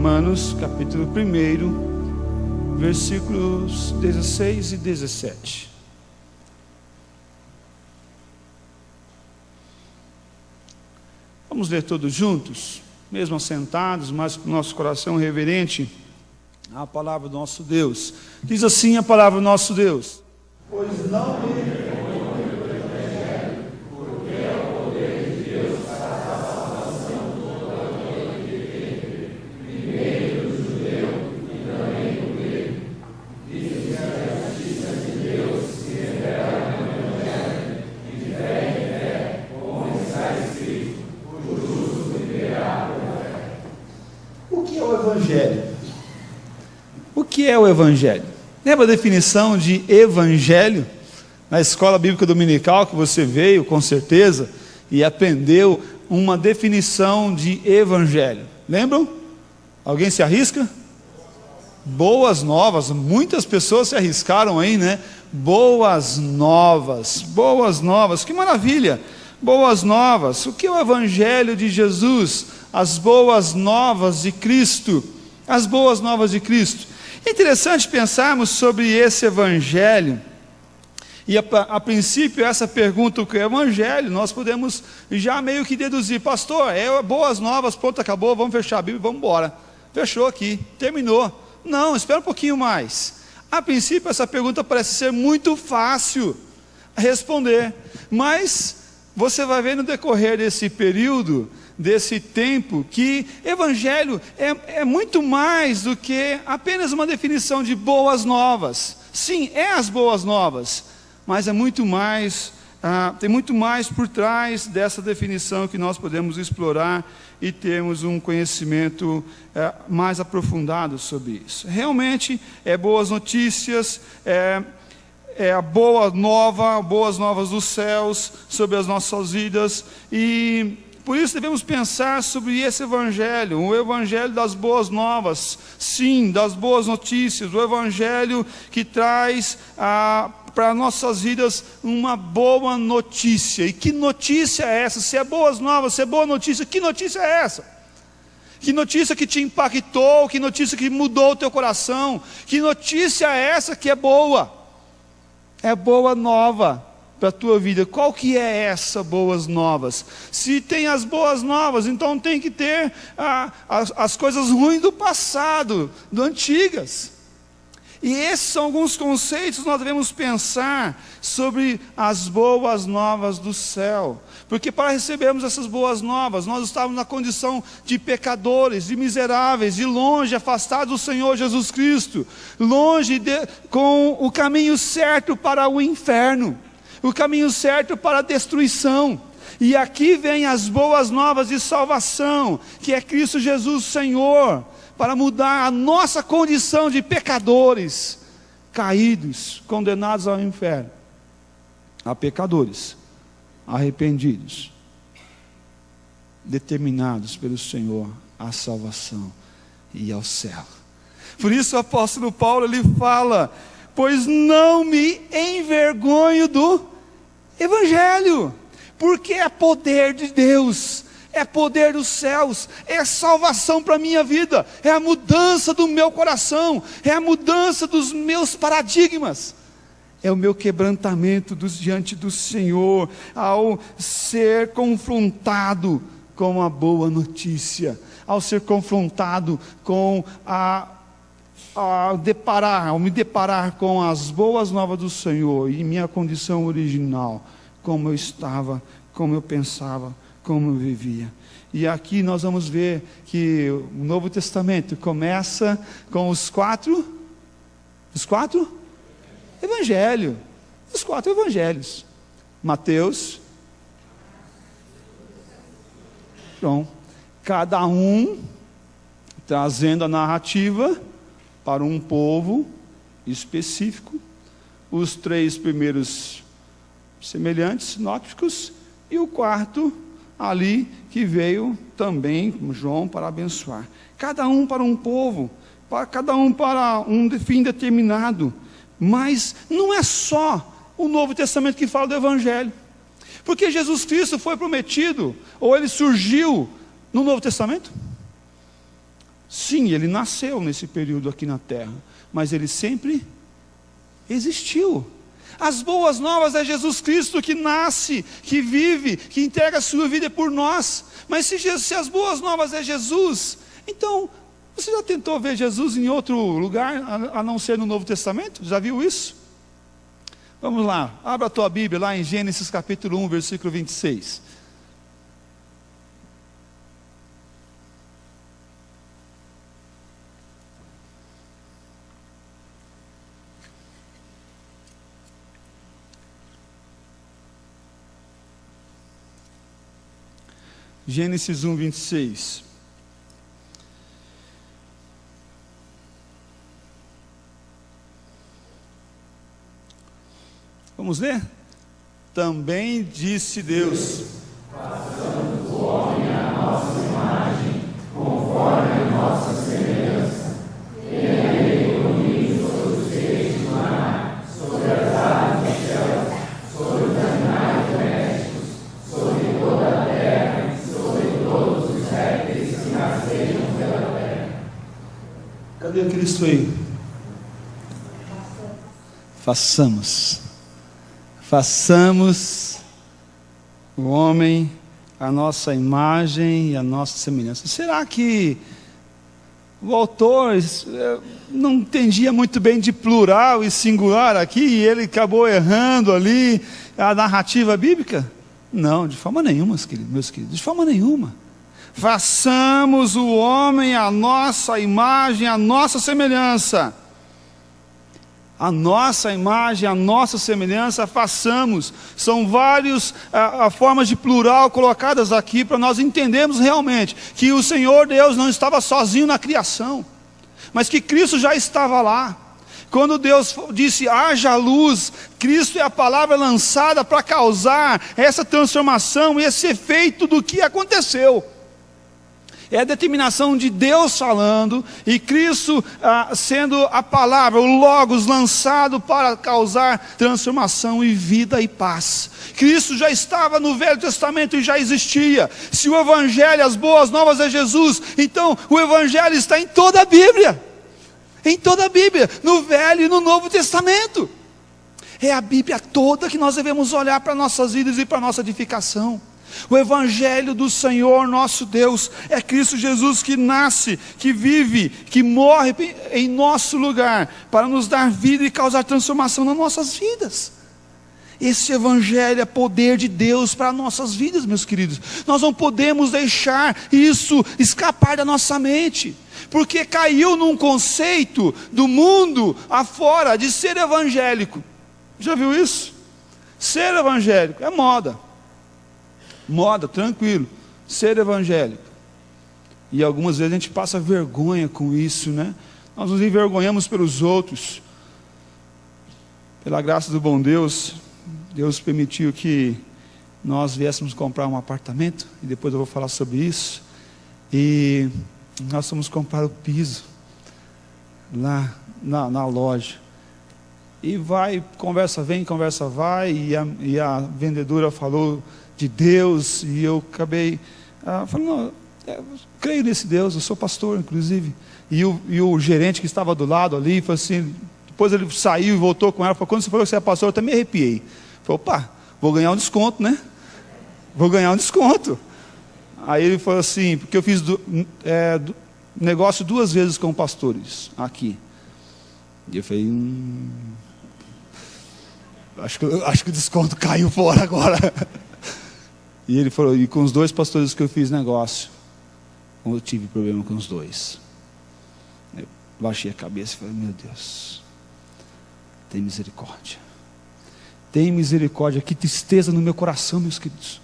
Romanos, capítulo 1, versículos 16 e 17. Vamos ler todos juntos, mesmo assentados, mas com nosso coração reverente à palavra do nosso Deus. Diz assim a palavra do nosso Deus: pois não me O que é o Evangelho? Lembra a definição de Evangelho? Na escola bíblica dominical que você veio, com certeza, e aprendeu uma definição de Evangelho. Lembram? Alguém se arrisca? Boas novas. Muitas pessoas se arriscaram aí, né? Boas novas, que maravilha! Boas novas. O que é o Evangelho de Jesus? As boas novas de Cristo. As boas novas de Cristo. É interessante pensarmos sobre esse Evangelho, e a princípio essa pergunta, o que é o Evangelho, nós podemos já meio que deduzir: pastor, boas novas, pronto, acabou, vamos fechar a Bíblia e vamos embora, fechou aqui, terminou. Não, espera um pouquinho mais. A princípio essa pergunta parece ser muito fácil a responder, mas você vai ver no decorrer desse período, desse tempo, que Evangelho é muito mais do que apenas uma definição de boas novas. Sim, é as boas novas, mas é muito mais, tem muito mais por trás dessa definição que nós podemos explorar e termos um conhecimento mais aprofundado sobre isso. Realmente é boas notícias, é a boas novas dos céus sobre as nossas vidas, e por isso devemos pensar sobre esse Evangelho, o Evangelho das boas novas, sim, das boas notícias, o Evangelho que traz para nossas vidas uma boa notícia. E que notícia é essa? Se é boas novas, se é boa notícia, que notícia é essa? Que notícia que te impactou, que notícia que mudou o teu coração, que notícia é essa que é boa? É boa nova para a tua vida. Qual que é essa boas novas? Se tem as boas novas, então tem que ter as coisas ruins do passado, do antigas. E esses são alguns conceitos que nós devemos pensar sobre as boas novas do céu. Porque para recebermos essas boas novas, nós estávamos na condição de pecadores, de miseráveis, de longe, afastados do Senhor Jesus Cristo, longe com o caminho certo para o inferno, o caminho certo para a destruição. E aqui vem as boas novas de salvação, que é Cristo Jesus Senhor, para mudar a nossa condição de pecadores, caídos, condenados ao inferno, a pecadores, arrependidos, determinados pelo Senhor à salvação e ao céu. Por isso o apóstolo Paulo, ele fala: pois não me envergonho do Evangelho, porque é poder de Deus, é poder dos céus, é salvação para a minha vida, é a mudança do meu coração, é a mudança dos meus paradigmas, é o meu quebrantamento diante do Senhor, ao ser confrontado com a boa notícia, ao ser confrontado com ao me deparar com as boas novas do Senhor e minha condição original, como eu estava, como eu pensava, como eu vivia. E aqui nós vamos ver que o Novo Testamento começa com os quatro evangelhos, os 4 evangelhos: Mateus, João, cada um trazendo a narrativa para um povo específico, os 3 primeiros semelhantes, sinópticos, e o 4 ali que veio também, como João, para abençoar. Cada um para um povo, cada um para um fim determinado. Mas não é só o Novo Testamento que fala do Evangelho, porque Jesus Cristo foi prometido, ou ele surgiu no Novo Testamento? Sim, ele nasceu nesse período aqui na terra, mas ele sempre existiu. As boas novas é Jesus Cristo que nasce, que vive, que entrega a sua vida por nós. Mas se as boas novas é Jesus, então você já tentou ver Jesus em outro lugar, a não ser no Novo Testamento? Já viu isso? Vamos lá, abra a tua Bíblia lá em Gênesis capítulo 1, versículo 26. Gênesis 1, 26. Vamos ler? Também disse Deus: façamos o homem à nossa imagem, conforme a nossa semelhança. Tenha ele domínio sobre os peixes do mar, sobre as aves do céu, sobre os animais domésticos, sobre toda a terra, sobre todos os répteis que nascejam pela terra. Cadê Cristo aí? Façamos o homem a nossa imagem e a nossa semelhança. Será que o autor não entendia muito bem de plural e singular aqui, e ele acabou errando ali a narrativa bíblica? Não, de forma nenhuma, meus queridos, de forma nenhuma. Façamos o homem a nossa imagem, a nossa semelhança. A nossa imagem, a nossa semelhança, façamos. São várias formas de plural colocadas aqui para nós entendermos realmente que o Senhor Deus não estava sozinho na criação, mas que Cristo já estava lá. Quando Deus disse haja luz, Cristo é a palavra lançada para causar essa transformação, esse efeito do que aconteceu. É a determinação de Deus falando, e Cristo sendo a palavra, o Logos lançado para causar transformação e vida e paz. Cristo já estava no Velho Testamento e já existia. Se o Evangelho, as boas novas é Jesus, então o Evangelho está em toda a Bíblia. Em toda a Bíblia, no Velho e no Novo Testamento. É a Bíblia toda que nós devemos olhar para nossas vidas e para a nossa edificação. O Evangelho do Senhor nosso Deus é Cristo Jesus que nasce, que vive, que morre em nosso lugar, para nos dar vida e causar transformação nas nossas vidas. Esse Evangelho é poder de Deus para nossas vidas, meus queridos. Nós não podemos deixar isso escapar da nossa mente, porque caiu num conceito do mundo afora de ser evangélico. Já viu isso? Ser evangélico é moda, tranquilo, ser evangélico. E algumas vezes a gente passa vergonha com isso, né? Nós nos envergonhamos pelos outros. Pela graça do bom Deus, Deus permitiu que nós viéssemos comprar um apartamento, e depois eu vou falar sobre isso. E nós fomos comprar o piso lá na loja. E vai, conversa vem, conversa vai, e a vendedora falou de Deus, e eu acabei falando, eu creio nesse Deus, eu sou pastor inclusive, e o gerente que estava do lado ali, falou assim, depois ele saiu e voltou com ela, falou, quando você falou que você é pastor, eu também me arrepiei. Falei, opa, vou ganhar um desconto, né? Vou ganhar um desconto. Aí ele falou assim, porque eu fiz negócio 2 vezes com pastores aqui, e eu falei, acho que o desconto caiu fora agora. E ele falou, e com os 2 pastores que eu fiz negócio, eu tive problema com os 2. Eu baixei a cabeça e falei, meu Deus, tem misericórdia. Tem misericórdia, que tristeza no meu coração, meus queridos.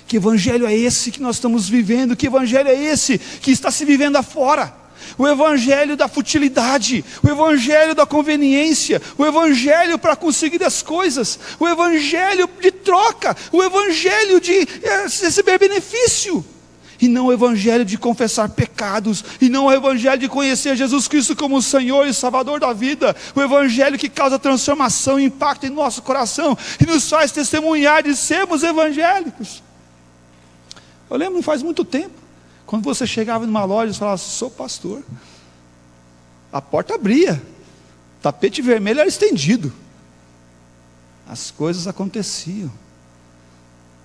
Que evangelho é esse que nós estamos vivendo? Que evangelho é esse que está se vivendo afora? O evangelho da futilidade, o evangelho da conveniência, o evangelho para conseguir as coisas, o evangelho de troca, o evangelho de receber benefício, e não o evangelho de confessar pecados, e não o evangelho de conhecer Jesus Cristo como o Senhor e Salvador da vida, o evangelho que causa transformação e impacto em nosso coração, e nos faz testemunhar de sermos evangélicos. Eu lembro, não faz muito tempo, Quando você chegava numa loja e falava, sou pastor, a porta abria, o tapete vermelho era estendido, as coisas aconteciam.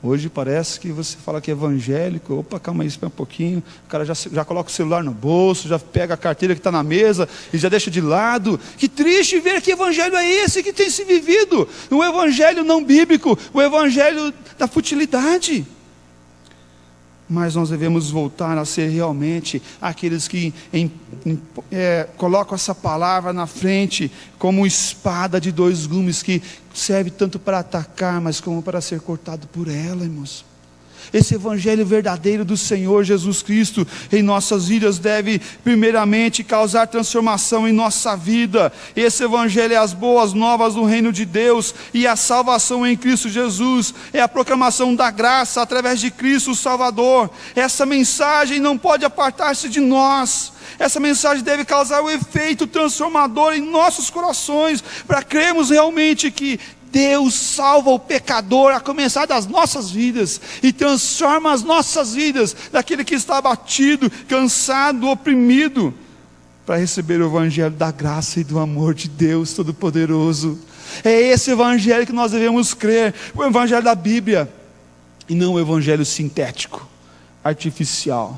Hoje parece que você fala que é evangélico, opa, calma aí, espera um pouquinho, o cara já coloca o celular no bolso, já pega a carteira que está na mesa e já deixa de lado. Que triste ver que evangelho é esse que tem se vivido, o evangelho não bíblico, o evangelho da futilidade. Mas nós devemos voltar a ser realmente aqueles que colocam essa palavra na frente como espada de dois gumes, que serve tanto para atacar, mas como para ser cortado por ela, irmãos. Esse evangelho verdadeiro do Senhor Jesus Cristo em nossas vidas deve primeiramente causar transformação em nossa vida. Esse evangelho é as boas novas do reino de Deus e a salvação em Cristo Jesus, é a proclamação da graça através de Cristo o Salvador. Essa mensagem não pode apartar-se de nós. Essa mensagem deve causar o efeito transformador em nossos corações, para crermos realmente que Deus salva o pecador, a começar das nossas vidas, e transforma as nossas vidas, daquele que está abatido, cansado, oprimido, para receber o evangelho da graça e do amor de Deus Todo-Poderoso. É esse evangelho que nós devemos crer, o evangelho da Bíblia, e não o evangelho sintético, artificial,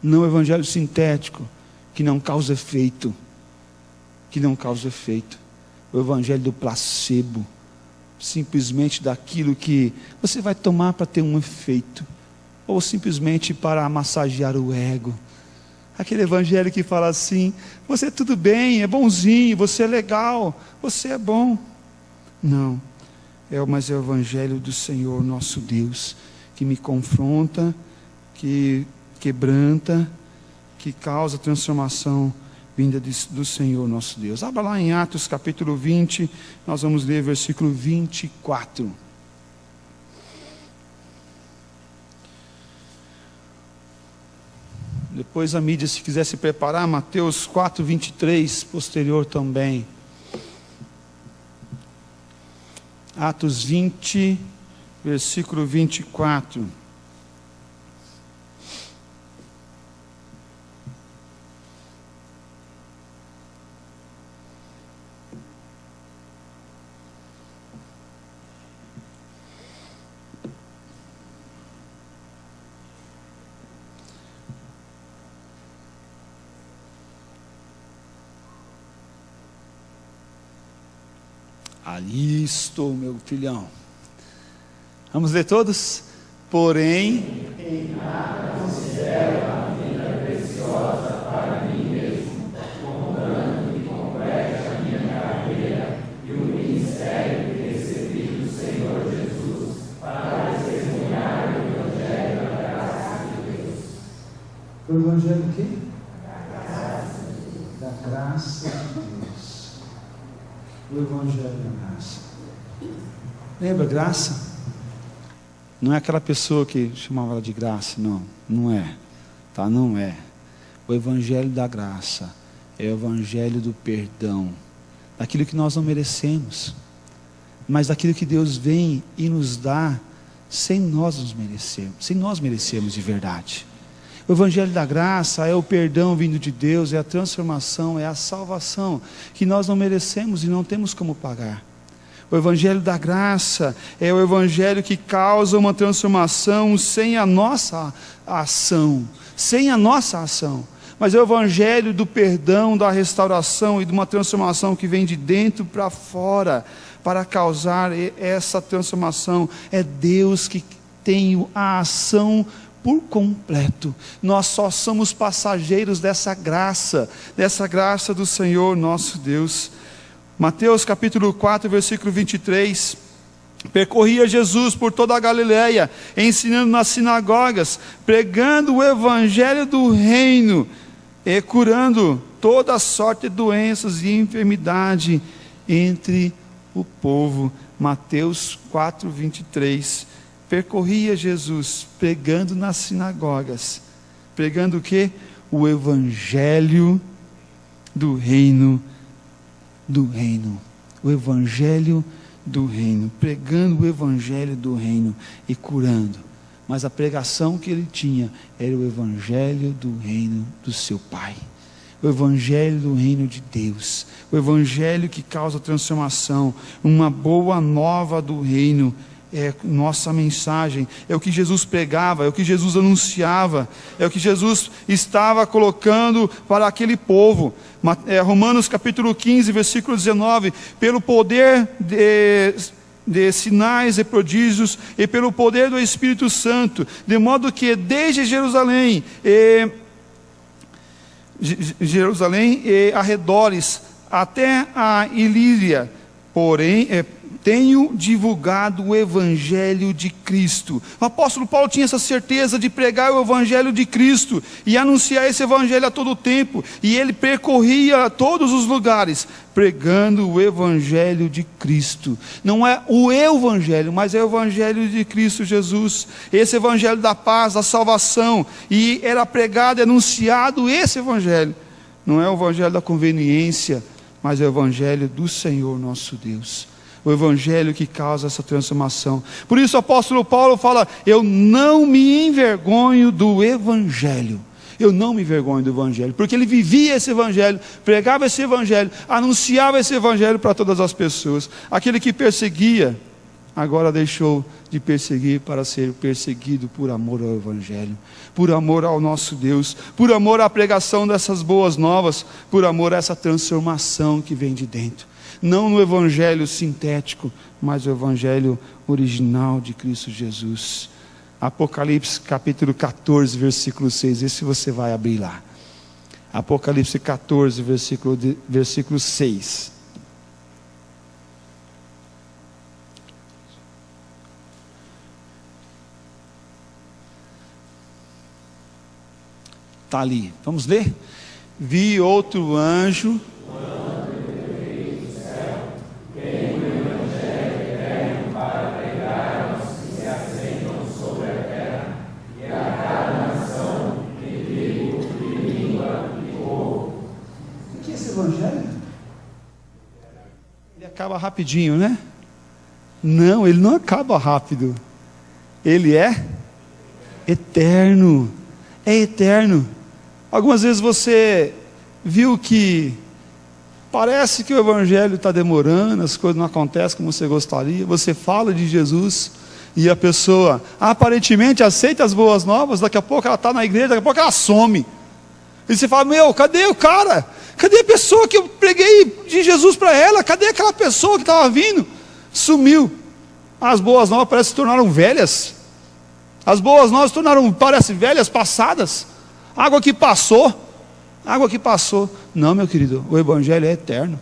não o evangelho sintético, que não causa efeito, o evangelho do placebo, simplesmente daquilo que você vai tomar para ter um efeito, ou simplesmente para massagear o ego. Aquele evangelho que fala assim, você tudo bem, é bonzinho, você é legal, você é bom. Não, mas é o evangelho do Senhor nosso Deus, que me confronta, que quebranta, que causa transformação vinda do Senhor nosso Deus. Abra lá em Atos capítulo 20, nós vamos ler versículo 24. Depois a mídia, se quiser se preparar, Mateus 4, 23, posterior também. Atos 20, versículo 24. Ali estou, meu filhão. Vamos ler todos? Porém, em nada considero a vida preciosa para mim mesmo, contando que complete a minha carreira e o ministério que recebi do Senhor Jesus, para testemunhar o evangelho da graça de Deus. O evangelho o quê? Da graça de Deus. O evangelho da graça. Lembra graça? Não é aquela pessoa que chamava ela de graça, não é, tá? Não é. O evangelho da graça é o evangelho do perdão, daquilo que nós não merecemos, mas daquilo que Deus vem e nos dá sem nós nos merecermos, sem nós merecermos de verdade. O evangelho da graça é o perdão vindo de Deus, é a transformação, é a salvação que nós não merecemos e não temos como pagar. O evangelho da graça é o evangelho que causa uma transformação sem a nossa ação, mas é o evangelho do perdão, da restauração e de uma transformação que vem de dentro para fora, para causar essa transformação. É Deus que tem a ação por completo. Nós só somos passageiros dessa graça do Senhor nosso Deus. Mateus capítulo 4, versículo 23. Percorria Jesus por toda a Galileia, ensinando nas sinagogas, pregando o evangelho do reino e curando toda sorte de doenças e enfermidade entre o povo. Mateus 4, 23. Percorria Jesus pregando nas sinagogas, pregando o quê? O evangelho do reino, o evangelho do reino, pregando o evangelho do reino e curando mas a pregação que ele tinha era o evangelho do reino do seu Pai, o evangelho do reino de Deus, o evangelho que causa transformação, uma boa nova do reino. É nossa mensagem, é o que Jesus pregava, é o que Jesus anunciava, é o que Jesus estava colocando para aquele povo. Romanos capítulo 15, versículo 19, pelo poder de sinais e prodígios e pelo poder do Espírito Santo, de modo que desde Jerusalém e arredores até a Ilíria, porém, tenho divulgado o Evangelho de Cristo. O apóstolo Paulo tinha essa certeza de pregar o Evangelho de Cristo e anunciar esse Evangelho a todo tempo, e ele percorria todos os lugares pregando o Evangelho de Cristo. Não é o Evangelho, mas é o Evangelho de Cristo Jesus, esse Evangelho da paz, da salvação, e era pregado e anunciado esse Evangelho. Não é o Evangelho da conveniência, mas é o Evangelho do Senhor nosso Deus, o Evangelho que causa essa transformação. Por isso o apóstolo Paulo fala: eu não me envergonho do Evangelho. Eu não me envergonho do Evangelho, porque ele vivia esse Evangelho, pregava esse Evangelho, anunciava esse Evangelho para todas as pessoas. Aquele que perseguia, agora deixou de perseguir para ser perseguido por amor ao Evangelho, por amor ao nosso Deus, por amor à pregação dessas boas novas, por amor a essa transformação que vem de dentro. Não no Evangelho sintético, mas o Evangelho original de Cristo Jesus. Apocalipse capítulo 14, versículo 6, esse você vai abrir lá. Apocalipse 14, versículo 6. Está ali, vamos ler? Vi outro anjo Evangelho? Ele acaba rapidinho, né? Não, ele não acaba rápido. Ele é eterno. É eterno. Algumas vezes você viu que parece que o Evangelho está demorando, as coisas não acontecem como você gostaria. Você fala de Jesus e a pessoa aparentemente aceita as boas novas. Daqui a pouco ela está na igreja, daqui a pouco ela some. E você fala: meu, cadê o cara? Cadê a pessoa que eu preguei de Jesus para ela? Cadê aquela pessoa que estava vindo? Sumiu. As boas novas parecem se tornaram velhas. As boas novas se tornaram, parecem velhas, passadas. Água que passou. Água que passou. Não, meu querido, o Evangelho é eterno.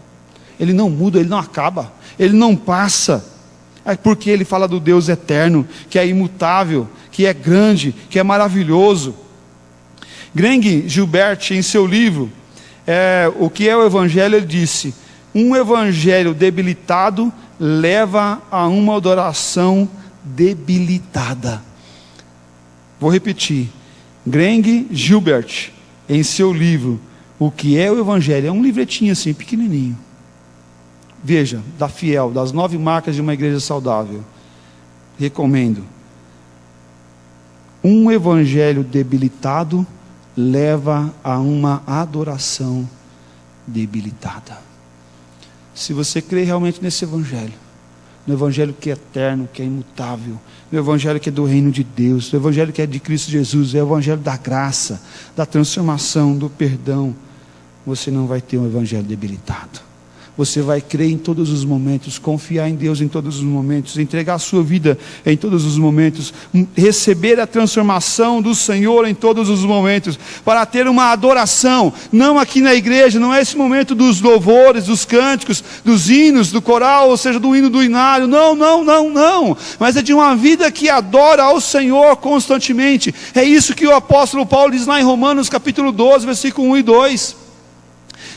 Ele não muda, ele não acaba. Ele não passa. É porque ele fala do Deus eterno, que é imutável, que é grande, que é maravilhoso. Greg Gilbert, em seu livro, o que é o Evangelho, ele disse: um Evangelho debilitado leva a uma adoração debilitada. Vou repetir. Greg Gilbert, em seu livro, o que é o Evangelho, é um livretinho assim, pequenininho. Veja, da Fiel, das 9 marcas de uma igreja saudável. Recomendo. Um Evangelho debilitado leva a uma adoração debilitada. Se você crê realmente nesse Evangelho, no Evangelho que é eterno, que é imutável, no Evangelho que é do reino de Deus, no Evangelho que é de Cristo Jesus, é o Evangelho da graça, da transformação, do perdão, você não vai ter um Evangelho debilitado. Você vai crer em todos os momentos, confiar em Deus em todos os momentos, entregar a sua vida em todos os momentos, receber a transformação do Senhor em todos os momentos, para ter uma adoração, não aqui na igreja, não é esse momento dos louvores, dos cânticos, dos hinos, do coral, ou seja, do hino do inário, não, mas é de uma vida que adora ao Senhor constantemente. É isso que o apóstolo Paulo diz lá em Romanos capítulo 12, versículo 1 e 2.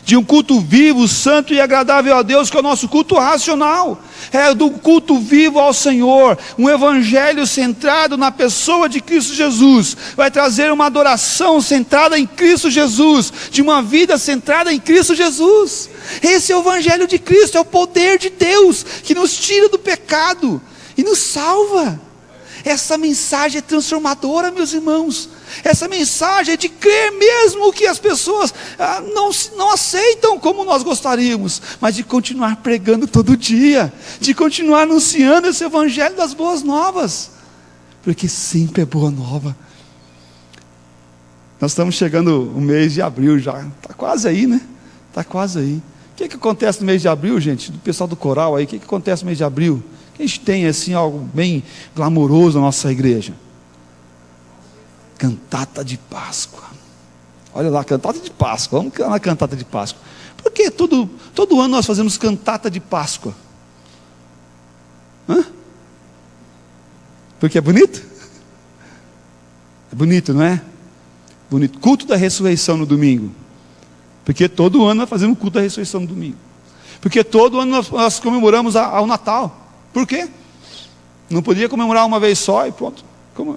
De um culto vivo, santo e agradável a Deus, que é o nosso culto racional, é do culto vivo ao Senhor. Um Evangelho centrado na pessoa de Cristo Jesus, vai trazer uma adoração centrada em Cristo Jesus, de uma vida centrada em Cristo Jesus. Esse é o Evangelho de Cristo, é o poder de Deus, que nos tira do pecado, e nos salva. Essa mensagem é transformadora, meus irmãos. Essa mensagem é de crer mesmo que as pessoas não aceitam como nós gostaríamos, mas de continuar pregando todo dia, de continuar anunciando esse evangelho das boas novas, porque sempre é boa nova. Nós estamos chegando o mês de abril já, está quase aí, né? Está quase aí. O que acontece no mês de abril, gente? Do pessoal do coral aí, o que acontece no mês de abril? A gente tem assim algo bem glamouroso na nossa igreja. Cantata de Páscoa. Olha lá, cantata de Páscoa. Vamos na cantata de Páscoa. Por que todo ano nós fazemos cantata de Páscoa? Hã? Porque é bonito? É bonito, não é? Bonito. Culto da ressurreição no domingo. Porque todo ano nós fazemos culto da ressurreição no domingo. Porque todo ano nós comemoramos ao Natal. Por quê? Não podia comemorar uma vez só e pronto.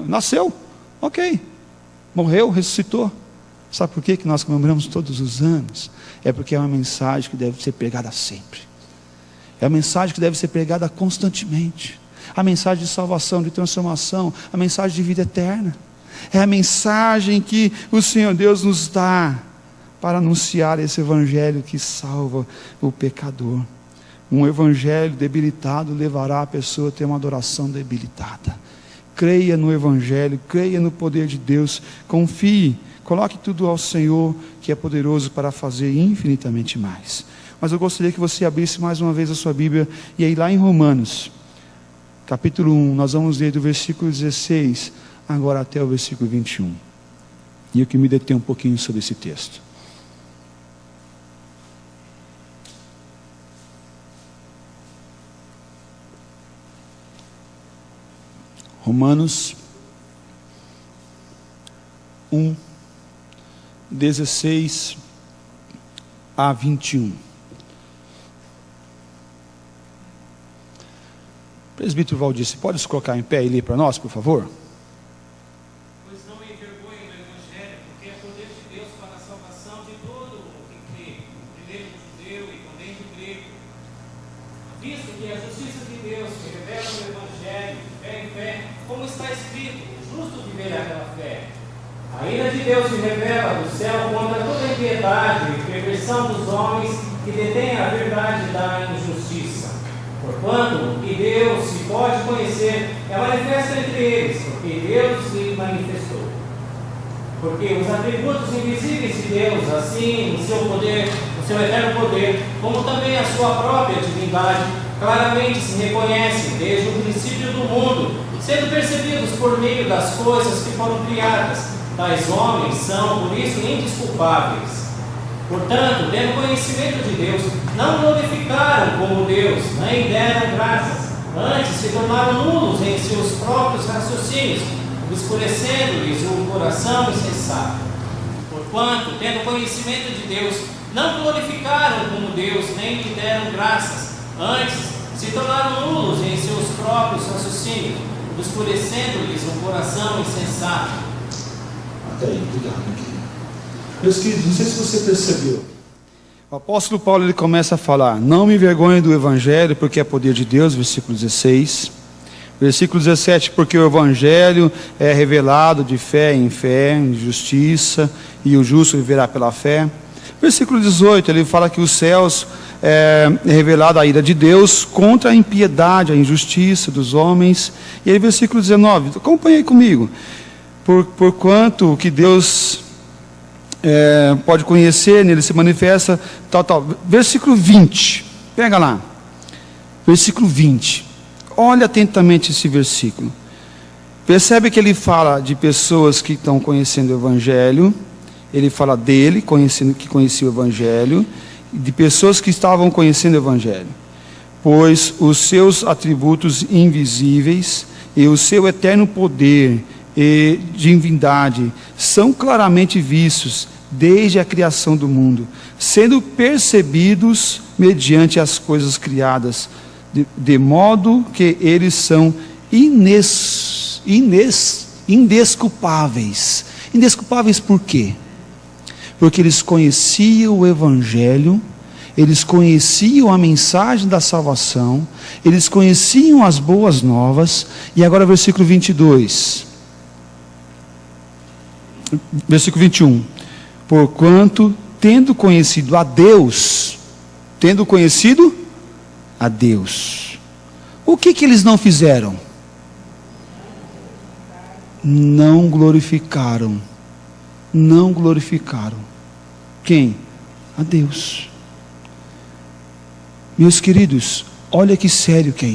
Nasceu. Ok. Morreu, ressuscitou. Sabe por que nós comemoramos todos os anos? É porque é uma mensagem que deve ser pregada sempre. É uma mensagem que deve ser pregada constantemente. A mensagem de salvação, de transformação, a mensagem de vida eterna. É a mensagem que o Senhor Deus nos dá para anunciar esse evangelho que salva o pecador. Um evangelho debilitado levará a pessoa a ter uma adoração debilitada. Creia no evangelho, creia no poder de Deus, confie, coloque tudo ao Senhor, que é poderoso para fazer infinitamente mais. Mas eu gostaria que você abrisse mais uma vez a sua Bíblia, e aí lá em Romanos, capítulo 1, nós vamos ler do versículo 16, agora até o versículo 21. E eu que me detenho um pouquinho sobre esse texto. Romanos 1, 16 a 21. Presbítero Valdir, você pode se colocar em pé e ler para nós, por favor? Pois não me envergonho do Evangelho, porque é poder de Deus para a salvação de todo o que crê, primeiro o judeu e também o grego. Visto que a justiça de Deus que revela no Evangelho, de fé em fé, como está escrito, o justo viverá pela fé. A ira de Deus se revela do céu contra toda a impiedade e perversão dos homens que detêm a verdade da injustiça. Porquanto o que Deus se pode conhecer é manifesto entre eles, porque Deus se manifestou. Porque os atributos invisíveis de Deus, assim o seu poder, o seu eterno poder, como também a sua própria divindade, claramente se reconhecem desde o princípio do mundo, sendo percebidos por meio das coisas que foram criadas. Tais homens são, por isso, indesculpáveis. Portanto, tendo conhecimento de Deus, não glorificaram como Deus, nem deram graças. Antes se tornaram nulos em seus próprios raciocínios, obscurecendo-lhes o coração insensato. Porquanto, tendo conhecimento de Deus, não glorificaram como Deus, nem lhe deram graças. Antes se tornaram nulos em seus próprios raciocínios, obscurecendo-lhes o coração insensato. Até aí, obrigado, querido. Meus queridos, não sei se você percebeu. O apóstolo Paulo ele começa a falar: não me envergonhe do evangelho, porque é poder de Deus, versículo 16. Versículo 17, porque o evangelho é revelado de fé em fé, em justiça, e o justo viverá pela fé. Versículo 18, ele fala que os céus é revelada a ira de Deus contra a impiedade, a injustiça dos homens. E aí versículo 19, acompanhe aí comigo. Porquanto o que Deus pode conhecer, nele se manifesta, tal. Versículo 20, pega lá. Versículo 20, olha atentamente esse versículo. Percebe que ele fala de pessoas que estão conhecendo o Evangelho. Ele fala dele, que conhecia o Evangelho, de pessoas que estavam conhecendo o Evangelho. Pois os seus atributos invisíveis e o seu eterno poder e divindade são claramente vistos desde a criação do mundo, sendo percebidos mediante as coisas criadas, de modo que eles são indesculpáveis. Indesculpáveis por quê? Porque eles conheciam o Evangelho, Eles conheciam a mensagem da salvação, eles conheciam as boas novas. E agora versículo 22. Versículo 21. Porquanto, tendo conhecido a Deus, o que eles não fizeram? Não glorificaram. Quem? A Deus. Meus queridos, olha que sério que é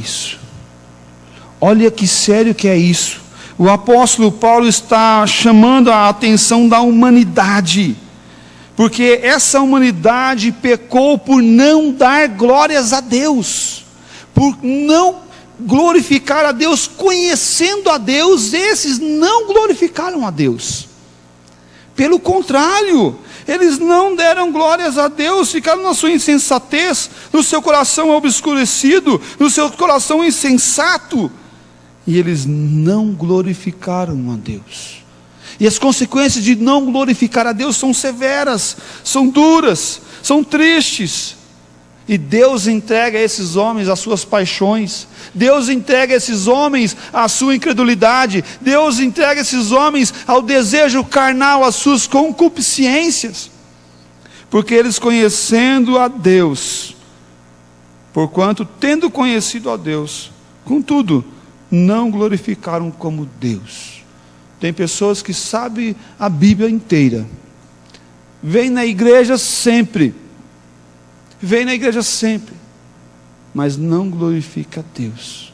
isso. O apóstolo Paulo está chamando a atenção da humanidade, porque essa humanidade pecou por não dar glórias a Deus, por não glorificar a Deus, conhecendo a Deus. Esses não glorificaram a Deus. Pelo contrário, eles não deram glórias a Deus, ficaram na sua insensatez, no seu coração obscurecido, no seu coração insensato, e eles não glorificaram a Deus. E as consequências de não glorificar a Deus são severas, são duras, são tristes. E Deus entrega a esses homens as suas paixões, Deus entrega a esses homens a sua incredulidade, Deus entrega a esses homens ao desejo carnal, às suas concupiscências, porque eles, conhecendo a Deus, porquanto tendo conhecido a Deus, contudo não glorificaram como Deus. Tem pessoas que sabem a Bíblia inteira, vêm na igreja sempre, mas não glorifica a Deus,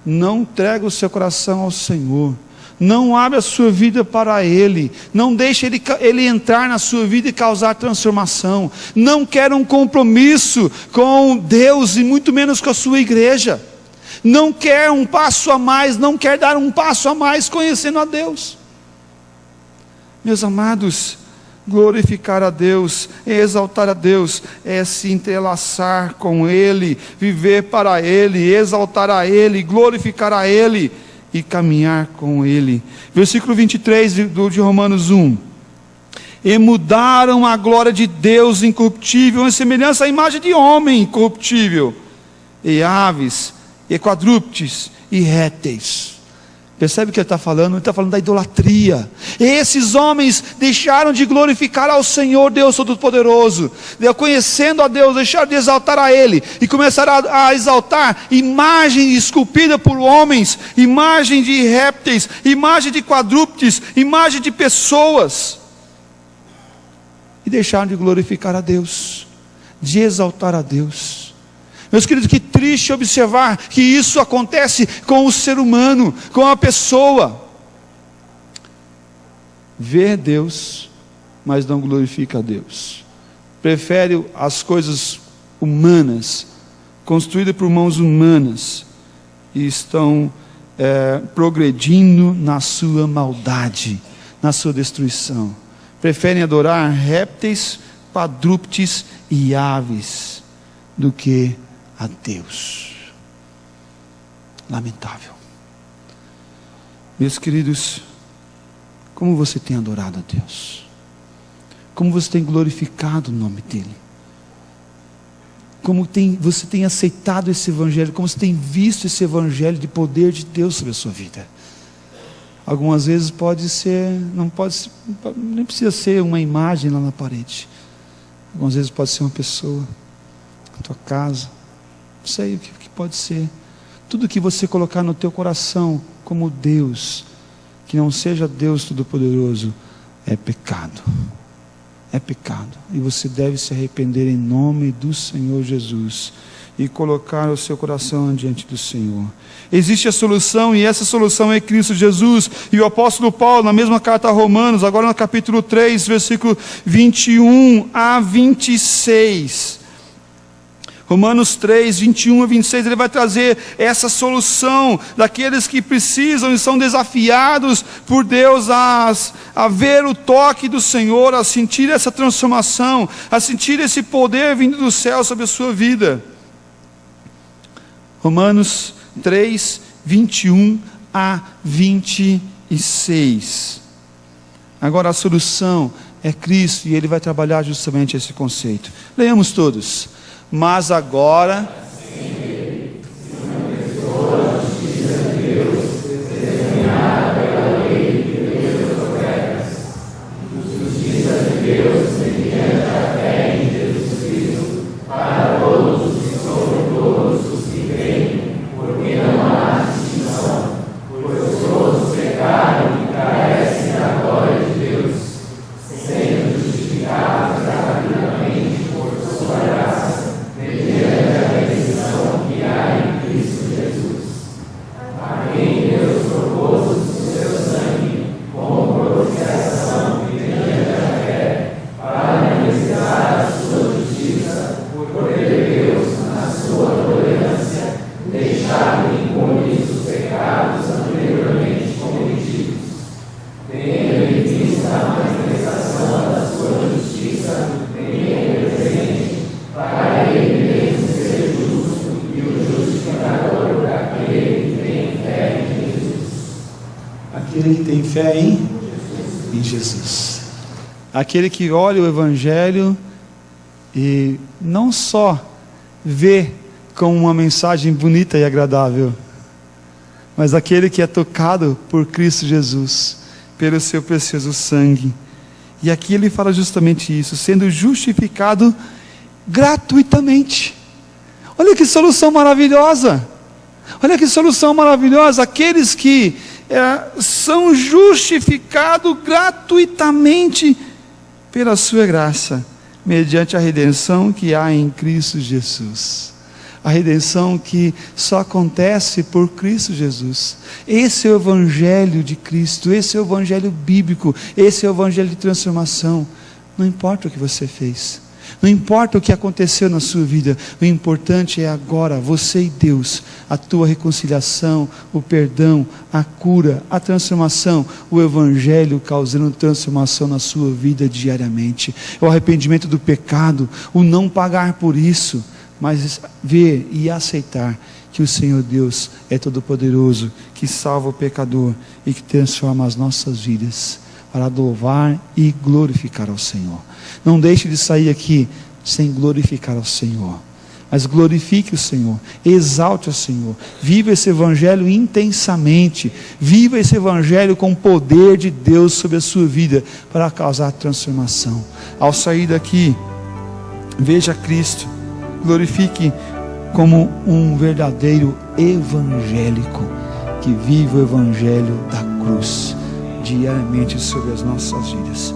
não entrega o seu coração ao Senhor, não abre a sua vida para Ele, não deixa Ele entrar na sua vida e causar transformação, não quer um compromisso com Deus e muito menos com a sua igreja, não quer um passo a mais, não quer dar um passo a mais conhecendo a Deus. Meus amados, glorificar a Deus, exaltar a Deus, é se entrelaçar com Ele, viver para Ele, exaltar a Ele, glorificar a Ele e caminhar com Ele. Versículo 23 de Romanos 1. E mudaram a glória de Deus incorruptível em semelhança à imagem de homem incorruptível, e aves, e quadrúpedes, e répteis. Percebe o que ele está falando? Ele está falando da idolatria. Esses homens deixaram de glorificar ao Senhor Deus Todo-Poderoso, conhecendo a Deus, deixaram de exaltar a Ele, e começaram a exaltar imagem esculpida por homens, imagem de répteis, imagem de quadrúpedes, imagem de pessoas, e deixaram de glorificar a Deus, de exaltar a Deus. Meus queridos, que triste observar que isso acontece com o ser humano, com a pessoa. Vê Deus, mas não glorifica a Deus. Prefere as coisas humanas, construídas por mãos humanas, e estão progredindo na sua maldade, na sua destruição. Preferem adorar répteis, quadrúpedes e aves do que a Deus. Lamentável. Meus queridos, como você tem adorado a Deus? Como você tem glorificado o nome dEle? Como você tem aceitado esse Evangelho? Como você tem visto esse Evangelho de poder de Deus sobre a sua vida? Algumas vezes pode ser, nem precisa ser uma imagem lá na parede. Algumas vezes pode ser uma pessoa, na tua casa, não sei o que pode ser. Tudo que você colocar no teu coração como Deus, que não seja Deus Todo-Poderoso, é pecado. É pecado. E você deve se arrepender em nome do Senhor Jesus e colocar o seu coração diante do Senhor. Existe a solução, e essa solução é Cristo Jesus. E o apóstolo Paulo, na mesma carta a Romanos, agora no capítulo 3, versículo 21 a 26, Romanos 3, 21 a 26, ele vai trazer essa solução daqueles que precisam e são desafiados por Deus a ver o toque do Senhor, a sentir essa transformação, a sentir esse poder vindo do céu sobre a sua vida. Romanos 3, 21 a 26. Agora a solução é Cristo, e Ele vai trabalhar justamente esse conceito. Leamos todos. mas agora aquele que tem fé em Jesus, aquele que olha o Evangelho e não só vê como uma mensagem bonita e agradável, mas aquele que é tocado por Cristo Jesus, pelo seu precioso sangue. E aqui ele fala justamente isso, sendo justificado gratuitamente. Olha que solução maravilhosa! Olha que solução maravilhosa! Aqueles que são justificados gratuitamente pela sua graça, mediante a redenção que há em Cristo Jesus. A redenção que só acontece por Cristo Jesus. Esse é o Evangelho de Cristo, esse é o Evangelho bíblico, esse é o Evangelho de transformação. Não importa o que você fez, não importa o que aconteceu na sua vida, o importante é agora, você e Deus, a tua reconciliação, o perdão, a cura, a transformação, o Evangelho causando transformação na sua vida diariamente. O arrependimento do pecado, o não pagar por isso, mas ver e aceitar que o Senhor Deus é todo-poderoso, que salva o pecador e que transforma as nossas vidas para louvar e glorificar ao Senhor. Não deixe de sair aqui sem glorificar ao Senhor, mas glorifique o Senhor, exalte o Senhor, viva esse Evangelho intensamente, viva esse Evangelho com o poder de Deus sobre a sua vida, para causar transformação. Ao sair daqui, veja Cristo, glorifique como um verdadeiro evangélico, que vive o Evangelho da cruz diariamente sobre as nossas vidas.